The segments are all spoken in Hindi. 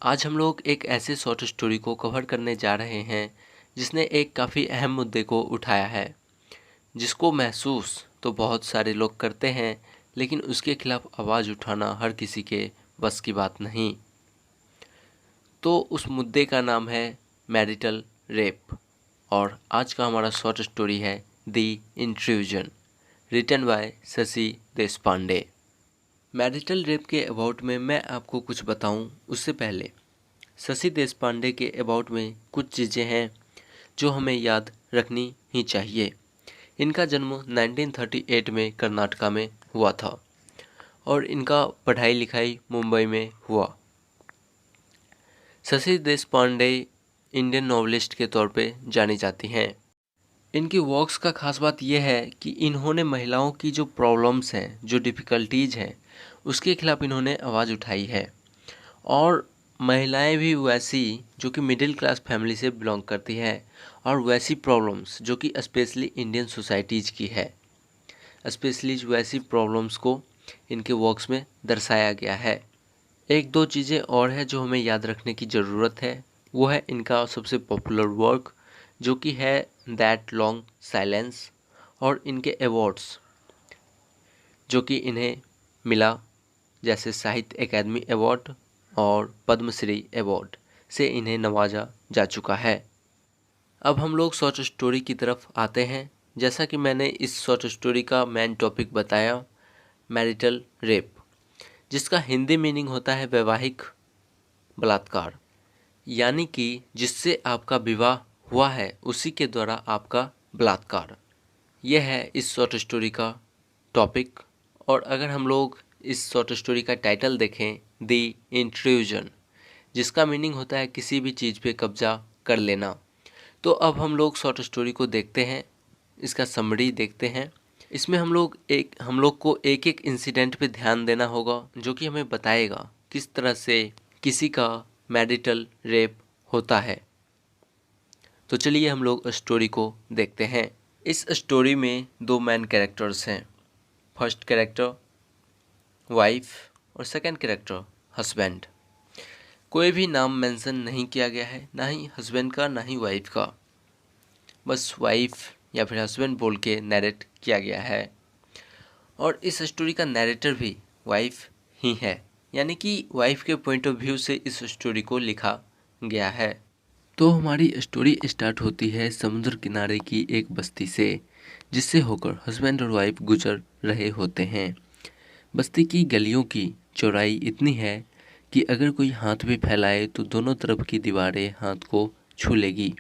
आज हम लोग एक ऐसे शॉर्ट स्टोरी को कवर करने जा रहे हैं जिसने एक काफ़ी अहम मुद्दे को उठाया है, जिसको महसूस तो बहुत सारे लोग करते हैं, लेकिन उसके खिलाफ आवाज़ उठाना हर किसी के बस की बात नहीं। तो उस मुद्दे का नाम है मैरिटल रेप और आज का हमारा शॉर्ट स्टोरी है the intrusion, written by Shashi Deshpande. Marital rape के अबाउट में मैं आपको कुछ बताऊं उससे पहले शशि देशपांडे के अबाउट में कुछ चीज़ें हैं जो हमें याद रखनी ही चाहिए। इनका जन्म 1938 में कर्नाटका में हुआ था और इनका पढ़ाई लिखाई मुंबई में हुआ। शशि देशपांडे इंडियन नॉवलिस्ट के तौर पे जानी जाती हैं। इनकी वर्क्स का खास बात यह है कि इन्होंने महिलाओं की जो प्रॉब्लम्स हैं, जो डिफ़िकल्टीज़ हैं, उसके खिलाफ इन्होंने आवाज़ उठाई है। और महिलाएं भी वैसी जो कि मिडिल क्लास फैमिली से बिलोंग करती हैं और वैसी प्रॉब्लम्स जो कि स्पेशली इंडियन सोसाइटीज़ की है, स्पेशली वैसी प्रॉब्लम्स को इनके वर्क्स में दर्शाया गया है। एक दो चीज़ें और है जो हमें याद रखने की ज़रूरत है, वो है इनका सबसे पॉपुलर वर्क जो कि है दैट लॉन्ग साइलेंस, और इनके अवार्ड्स जो कि इन्हें मिला, जैसे साहित्य अकादमी अवार्ड और पद्मश्री अवार्ड से इन्हें नवाजा जा चुका है। अब हम लोग शॉर्ट स्टोरी की तरफ आते हैं। जैसा कि मैंने इस शॉर्ट स्टोरी का मेन टॉपिक बताया, मैरिटल रेप, जिसका हिंदी मीनिंग होता है वैवाहिक बलात्कार, यानी कि जिससे आपका विवाह हुआ है उसी के द्वारा आपका बलात्कार। यह है इस शॉर्ट स्टोरी का टॉपिक। और अगर हम लोग इस शॉर्ट स्टोरी का टाइटल देखें, द इंट्रूजन, जिसका मीनिंग होता है किसी भी चीज़ पे कब्जा कर लेना। तो अब हम लोग शॉर्ट स्टोरी को देखते हैं, इसका समरी देखते हैं। इसमें हम लोग को एक एक इंसिडेंट पे ध्यान देना होगा जो कि हमें बताएगा किस तरह से किसी का मैरिटल रेप होता है। तो चलिए हम लोग स्टोरी को देखते हैं। इस स्टोरी में दो मेन कैरेक्टर्स हैं। फर्स्ट कैरेक्टर वाइफ और सेकंड कैरेक्टर हस्बैंड। कोई भी नाम मेंशन नहीं किया गया है, ना ही हस्बैंड का ना ही वाइफ का, बस वाइफ या फिर हस्बैंड बोल के नैरेट किया गया है। और इस स्टोरी का नैरेटर भी वाइफ ही है, यानी कि वाइफ के पॉइंट ऑफ व्यू से इस स्टोरी को लिखा गया है। तो हमारी स्टोरी स्टार्ट होती है समुद्र किनारे की एक बस्ती से, जिससे होकर हस्बैंड और वाइफ गुजर रहे होते हैं। बस्ती की गलियों की चौड़ाई इतनी है कि अगर कोई हाथ भी फैलाए तो दोनों तरफ की दीवारें हाथ को छू लेगी।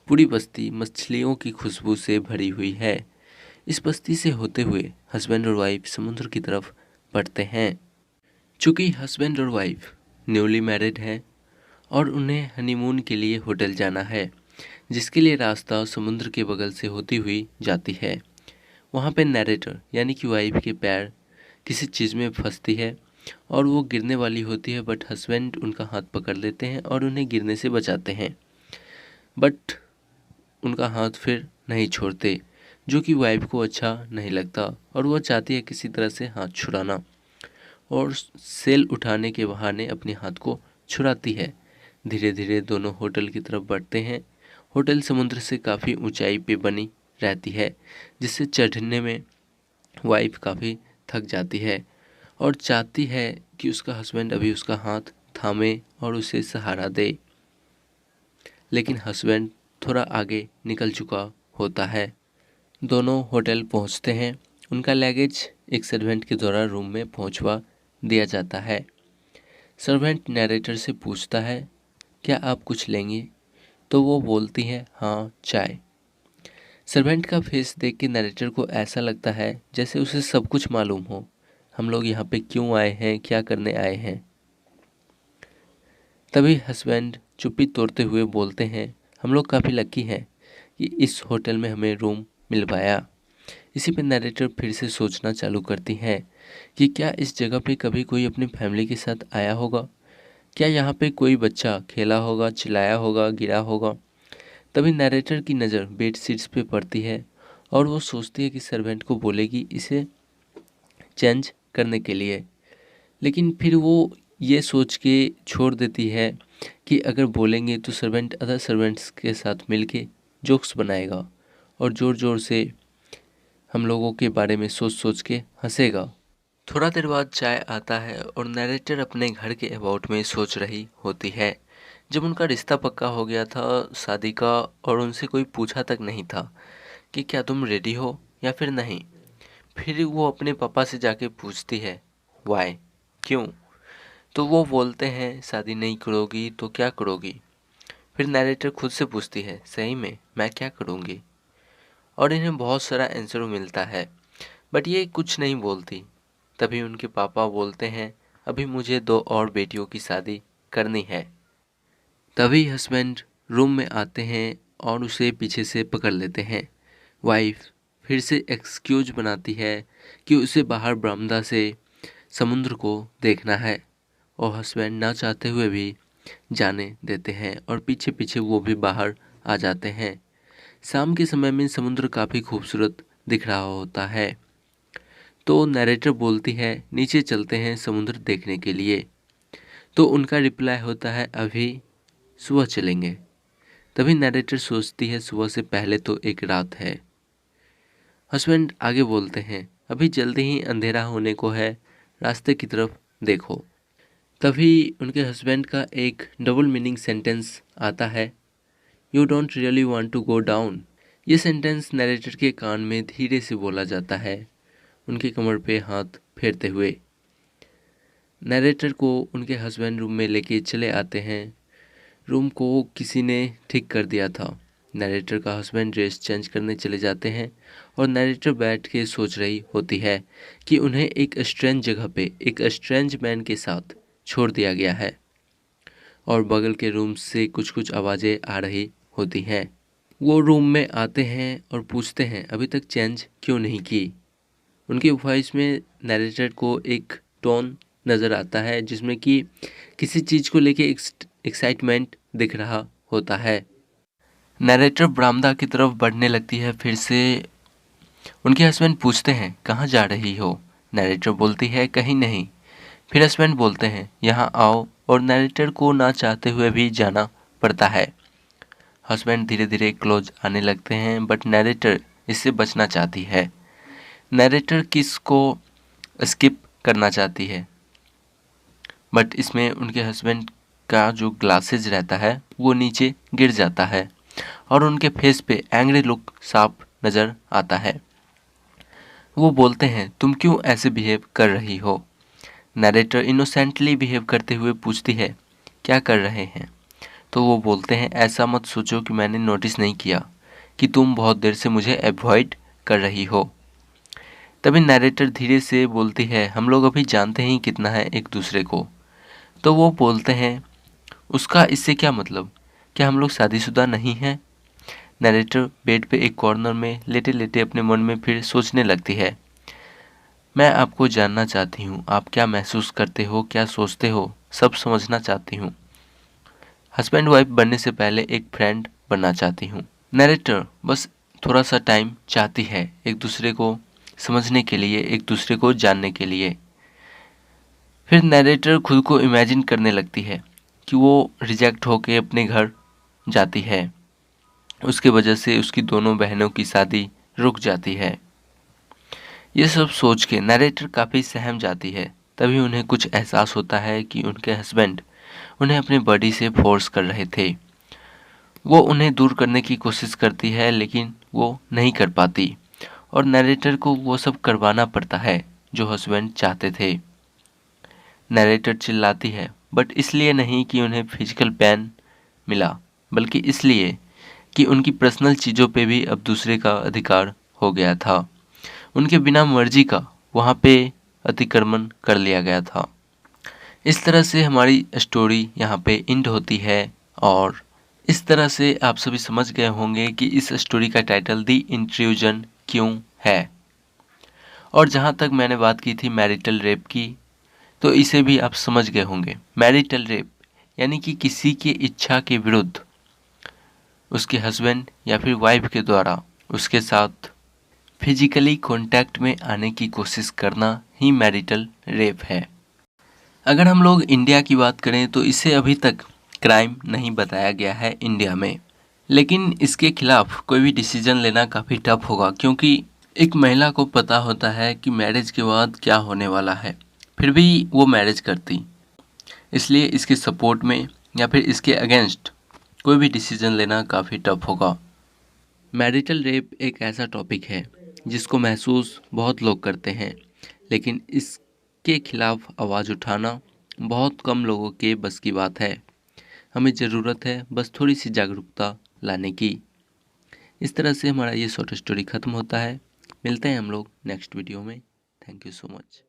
पूरी बस्ती मछलियों की खुशबू से भरी हुई है। इस बस्ती से होते हुए हस्बैंड और वाइफ समुद्र की तरफ बढ़ते हैं। चूँकि हस्बैंड और वाइफ न्यूली मैरिड हैं और उन्हें हनीमून के लिए होटल जाना है, जिसके लिए रास्ता समुद्र के बगल से होती हुई जाती है। वहाँ पे नैरेटर यानी कि वाइफ के पैर किसी चीज़ में फंसती है और वो गिरने वाली होती है, बट हस्बैंड उनका हाथ पकड़ लेते हैं और उन्हें गिरने से बचाते हैं। बट उनका हाथ फिर नहीं छोड़ते, जो कि वाइफ को अच्छा नहीं लगता और वह चाहती है किसी तरह से हाथ छुड़ाना, और सेल उठाने के बहाने अपने हाथ को छुड़ाती है। धीरे धीरे दोनों होटल की तरफ बढ़ते हैं। होटल समुद्र से काफ़ी ऊंचाई पे बनी रहती है, जिससे चढ़ने में वाइफ काफ़ी थक जाती है और चाहती है कि उसका हस्बैंड अभी उसका हाथ थामे और उसे सहारा दे, लेकिन हस्बैंड थोड़ा आगे निकल चुका होता है। दोनों होटल पहुंचते हैं। उनका लगेज एक सर्वेंट के द्वारा रूम में पहुंचवा दिया जाता है। सर्वेंट नैरेटर से पूछता है, क्या आप कुछ लेंगे? तो वो बोलती है, हाँ, चाय। सर्वेंट का फेस देख के नैरेटर को ऐसा लगता है जैसे उसे सब कुछ मालूम हो। हम लोग यहाँ पे क्यों आए हैं, क्या करने आए हैं? तभी हस्बैंड चुप्पी तोड़ते हुए बोलते हैं, हम लोग काफ़ी लकी हैं कि इस होटल में हमें रूम मिल पाया। इसी पे नैरेटर फिर से सोचना चालू करती हैं कि क्या इस जगह पे कभी कोई अपनी फैमिली के साथ आया होगा? क्या यहाँ पे कोई बच्चा खेला होगा, चिल्लाया होगा, गिरा होगा? तभी नैरेटर की नज़र बेड शीट्स पे पड़ती है और वो सोचती है कि सर्वेंट को बोलेगी इसे चेंज करने के लिए, लेकिन फिर वो ये सोच के छोड़ देती है कि अगर बोलेंगे तो सर्वेंट अदर सर्वेंट्स के साथ मिलके जोक्स बनाएगा और ज़ोर ज़ोर से हम लोगों के बारे में सोच सोच के हंसेगा। थोड़ा देर बाद चाय आता है और नैरेटर अपने घर के अबाउट में सोच रही होती है। जब उनका रिश्ता पक्का हो गया था शादी का और उनसे कोई पूछा तक नहीं था कि क्या तुम रेडी हो या फिर नहीं, फिर वो अपने पापा से जाके पूछती है वाई, क्यों? तो वो बोलते हैं शादी नहीं करोगी तो क्या करोगी? फिर नैरेटर खुद से पूछती है सही में मैं क्या करूँगी? और इन्हें बहुत सारा आंसर मिलता है बट ये कुछ नहीं बोलती। तभी उनके पापा बोलते हैं अभी मुझे 2 और बेटियों की शादी करनी है। तभी हस्बैंड रूम में आते हैं और उसे पीछे से पकड़ लेते हैं। वाइफ फिर से एक्सक्यूज बनाती है कि उसे बाहर बरामदा से समुद्र को देखना है और हस्बैंड ना चाहते हुए भी जाने देते हैं और पीछे पीछे वो भी बाहर आ जाते हैं। शाम के समय में समुद्र काफ़ी खूबसूरत दिख रहा होता है तो नैरेटर बोलती है नीचे चलते हैं समुद्र देखने के लिए। तो उनका रिप्लाई होता है अभी सुबह चलेंगे। तभी नैरेटर सोचती है सुबह से पहले तो एक रात है। हस्बैंड आगे बोलते हैं अभी जल्दी ही अंधेरा होने को है, रास्ते की तरफ देखो। तभी उनके हस्बैंड का एक डबल मीनिंग सेंटेंस आता है you don't really want to go down. ये सेंटेंस नैरेटर के कान में धीरे से बोला जाता है उनके कमर पे हाथ फेरते हुए। नैरेटर को उनके हस्बैंड रूम में लेके चले आते हैं। रूम को किसी ने ठीक कर दिया था। नैरेटर का हस्बैंड ड्रेस चेंज करने चले जाते हैं और नैरेटर बैठ के सोच रही होती है कि उन्हें एक स्ट्रेंज जगह पे एक स्ट्रेंज मैन के साथ छोड़ दिया गया है और बगल के रूम से कुछ कुछ आवाज़ें आ रही होती हैं। वो रूम में आते हैं और पूछते हैं अभी तक चेंज क्यों नहीं की। उनकी वॉइस में नैरेटर को एक टोन नज़र आता है जिसमें कि किसी चीज़ को लेके एक्साइटमेंट दिख रहा होता है। नैरेटर बरामदा की तरफ बढ़ने लगती है। फिर से उनके हस्बैंड पूछते हैं कहाँ जा रही हो? नैरेटर बोलती है कहीं नहीं। फिर हस्बैंड बोलते हैं यहाँ आओ और नैरेटर को ना चाहते हुए भी जाना पड़ता है। हस्बैंड धीरे धीरे क्लोज आने लगते हैं बट नैरेटर इससे बचना चाहती है। नैरेटर किस को स्किप करना चाहती है बट इसमें उनके हस्बैंड का जो ग्लासेज रहता है वो नीचे गिर जाता है और उनके फेस पे एंग्री लुक साफ नज़र आता है। वो बोलते हैं तुम क्यों ऐसे बिहेव कर रही हो? नैरेटर इनोसेंटली बिहेव करते हुए पूछती है क्या कर रहे हैं? तो वो बोलते हैं ऐसा मत सोचो कि मैंने नोटिस नहीं किया कि तुम बहुत देर से मुझे अवॉइड कर रही हो। तभी नैरेटर धीरे से बोलती है हम लोग अभी जानते ही कितना है एक दूसरे को। तो वो बोलते हैं उसका इससे क्या मतलब, क्या हम लोग शादीशुदा नहीं हैं? नैरेटर बेड पे एक कॉर्नर में लेटे लेटे अपने मन में फिर सोचने लगती है मैं आपको जानना चाहती हूँ, आप क्या महसूस करते हो, क्या सोचते हो, सब समझना चाहती हूँ। हस्बैंड वाइफ बनने से पहले एक फ्रेंड बनना चाहती हूँ। नैरेटर बस थोड़ा सा टाइम चाहती है एक दूसरे को समझने के लिए, एक दूसरे को जानने के लिए। फिर नैरेटर खुद को इमेजिन करने लगती है कि वो रिजेक्ट होके अपने घर जाती है, उसके वजह से उसकी दोनों बहनों की शादी रुक जाती है। ये सब सोच के नैरेटर काफ़ी सहम जाती है। तभी उन्हें कुछ एहसास होता है कि उनके हस्बैंड उन्हें अपने बॉडी से फोर्स कर रहे थे। वो उन्हें दूर करने की कोशिश करती है लेकिन वो नहीं कर पाती और नैरेटर को वो सब करवाना पड़ता है जो हस्बैंड चाहते थे। नैरेटर चिल्लाती है बट इसलिए नहीं कि उन्हें फिजिकल पेन मिला, बल्कि इसलिए कि उनकी पर्सनल चीज़ों पे भी अब दूसरे का अधिकार हो गया था। उनके बिना मर्जी का वहाँ पे अतिक्रमण कर लिया गया था। इस तरह से हमारी स्टोरी यहाँ पे एंड होती है और इस तरह से आप सभी समझ गए होंगे कि इस स्टोरी का टाइटल दी इंट्रूजन क्यों है। और जहाँ तक मैंने बात की थी मैरिटल रेप की, तो इसे भी आप समझ गए होंगे। मैरिटल रेप यानी कि किसी की इच्छा के विरुद्ध उसके हस्बैंड या फिर वाइफ के द्वारा उसके साथ फिजिकली कांटेक्ट में आने की कोशिश करना ही मैरिटल रेप है। अगर हम लोग इंडिया की बात करें तो इसे अभी तक क्राइम नहीं बताया गया है इंडिया में, लेकिन इसके खिलाफ कोई भी डिसीजन लेना काफ़ी टफ होगा, क्योंकि एक महिला को पता होता है कि मैरिज के बाद क्या होने वाला है, फिर भी वो मैरिज करती। इसलिए इसके सपोर्ट में या फिर इसके अगेंस्ट कोई भी डिसीजन लेना काफ़ी टफ होगा। मैरिटल रेप एक ऐसा टॉपिक है जिसको महसूस बहुत लोग करते हैं, लेकिन इसके खिलाफ आवाज़ उठाना बहुत कम लोगों के बस की बात है। हमें ज़रूरत है बस थोड़ी सी जागरूकता लाने की। इस तरह से हमारा ये शॉर्ट स्टोरी ख़त्म होता है। मिलते हैं हम लोग नेक्स्ट वीडियो में। Thank you so much.